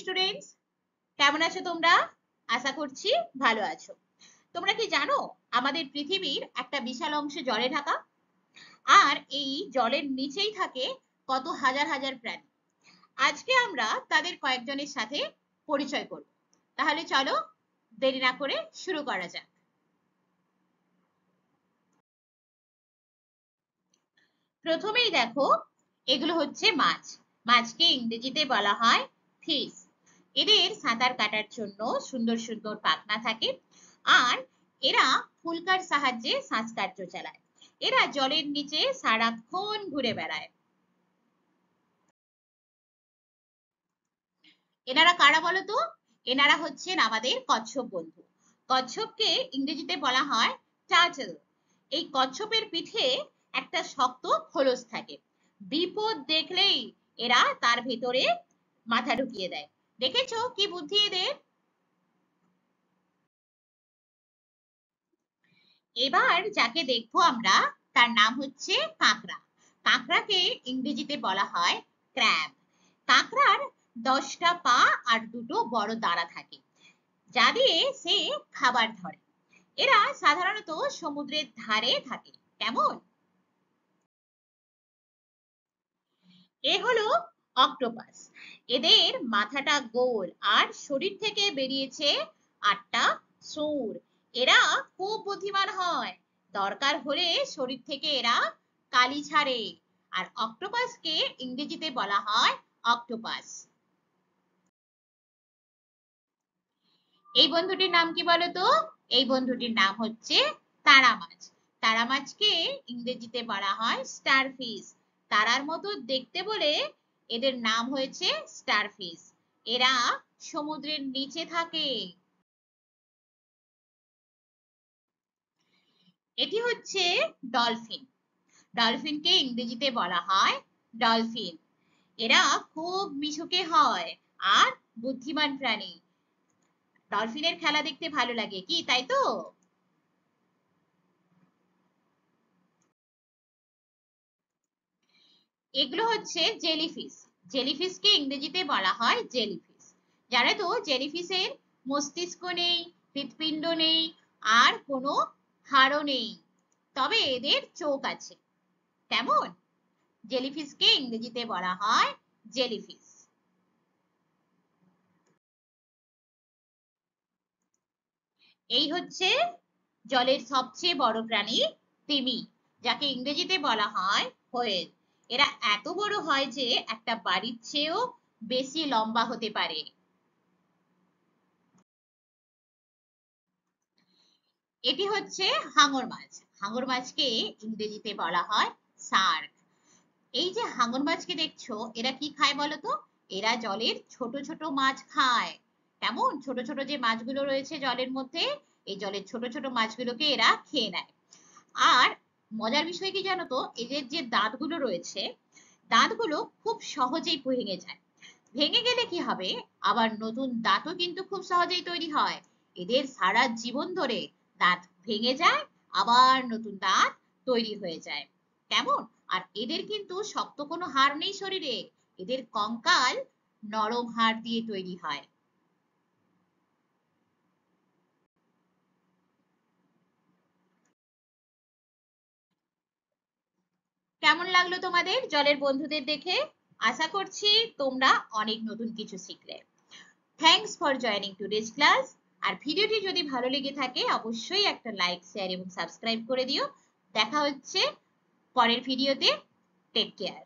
Students, কেমন আছো তোমরা? আশা করছি ভালো আছো। তোমরা কি জানো আমাদের পৃথিবীর একটা বিশাল অংশ জলে ঢাকা, আর এই জলের নিচেই থাকে কত হাজার হাজার প্রাণী। আজকে আমরা তাদের কয়েকজনের সাথে পরিচয় করব। তাহলে চলো দেরি না করে শুরু করা যাক। প্রথমেই দেখো, এগুলো হচ্ছে মাছ। মাছকে ইংরেজিতে বলা হয় ফিশ। এদের সাঁতার কাটার জন্য সুন্দর সুন্দর পাখনা থাকে, আর এরা ফুলকার সাহায্যে শ্বাসকার্য চালায়। এরা জলের নিচে সারাক্ষণ ঘুরে বেড়ায়। এনারা কারা বলো তো? এনারা হচ্ছেন আমাদের কচ্ছপ বন্ধু। কচ্ছপকে ইংরেজিতে বলা হয় টার্টল। এই কচ্ছপের পিঠে একটা শক্ত খোলস থাকে। বিপদ দেখলেই এরা তার ভেতরে মাথা ঢুকিয়ে দেয়। দেখেছো কি বুদ্ধি এদের? এবার যাকে দেখবো আমরা, তার নাম হচ্ছে কাঁকড়া। কাঁকড়াকে ইংরেজিতে বলা হয় ক্র্যাব। কাঁকড়ার 10টা পা আর দুটো বড় দাঁড়া থাকে, যা দিয়ে সে খাবার ধরে। এরা সাধারণত সমুদ্রের ধারে থাকে। কেমন? এ হলো অক্টোপাস। এদের মাথাটা গোল আর শরীর থেকে বেরিয়েছে 8টা সুর। এরা খুব বুদ্ধিমান হয়। দরকার হলে শরীর থেকে এরা কালি ছাড়ে। আর অক্টোপাসকে ইংরেজিতে বলা হয় অক্টোপাস। এই বন্ধুটির নাম কি বলতো? এই বন্ধুটির নাম হচ্ছে তারা মাছ। তারা মাছকে ইংরেজিতে বলা হয় স্টারফিশ। তারার মতো দেখতে বলে এদের নাম হয়েছে স্টারফিশ। এরা সমুদ্রের নিচে থাকে। এটি হচ্ছে ডলফিন। ডলফিনকে ইংরেজিতে বলা হয় ডলফিন। এরা খুব মিশুকে হয় আর বুদ্ধিমান প্রাণী। ডলফিনের খেলা দেখতে ভালো লাগে কি, তাই তো? এগুলো হচ্ছে জেলিফিশ। জেলিফিশকে ইংরেজিতে বলা হয় জেলিফিশ। জানো তো, জেলিফিশের মস্তিষ্ক নেই, হৃৎপিণ্ড নেই, আর কোনো হাড়ও নেই। তবে এদের চোখ আছে। কেমন? জেলিফিশকে ইংরেজিতে বলা হয় জেলিফিশ। এই হচ্ছে জলের সবচেয়ে বড় প্রাণী তিমি, যাকে ইংরেজিতে বলা হয় হোয়েল। এরা এত বড় হয় যে একটা বাড়ির চেয়েও বেশি লম্বা হতে পারে। এটি হচ্ছে হাঙর মাছ। হাঙর মাছকে ইংরেজিতে বলা হয় শার্ক। এই যে হাঙর মাছকে দেখছো, এরা কি খায় বলতো? এরা জলের ছোট ছোট মাছ খায়। কেমন? ছোট ছোট যে মাছগুলো রয়েছে জলের মধ্যে, এই জলের ছোট ছোট মাছগুলোকে এরা খেয়ে নেয়। আর মজার বিষয় কি জানো তো, এদের যে দাঁতগুলো রয়েছে, দাঁতগুলো খুব সহজেই ভেঙে যায়। ভেঙে গেলে কি হবে, আবার নতুন দাঁতও কিন্তু খুব সহজেই তৈরি হয়। এদের সারা জীবন ধরে দাঁত ভেঙে যায়, আবার নতুন দাঁত তৈরি হয়ে যায়। কেমন? আর এদের কিন্তু শক্ত কোনো হাড় নেই শরীরে। এদের কঙ্কাল নরম হাড় দিয়ে তৈরি হয়। কেমন লাগলো তোমাদের জলের বন্ধুদের দেখে? আশা করছি তোমরা অনেক নতুন কিছু শিখলে। Thanks for joining today's class. আর ভিডিওটি যদি ভালো লেগে থাকে অবশ্যই একটা লাইক, শেয়ার এবং সাবস্ক্রাইব করে দিও। দেখা হচ্ছে পরের ভিডিওতে। Take care.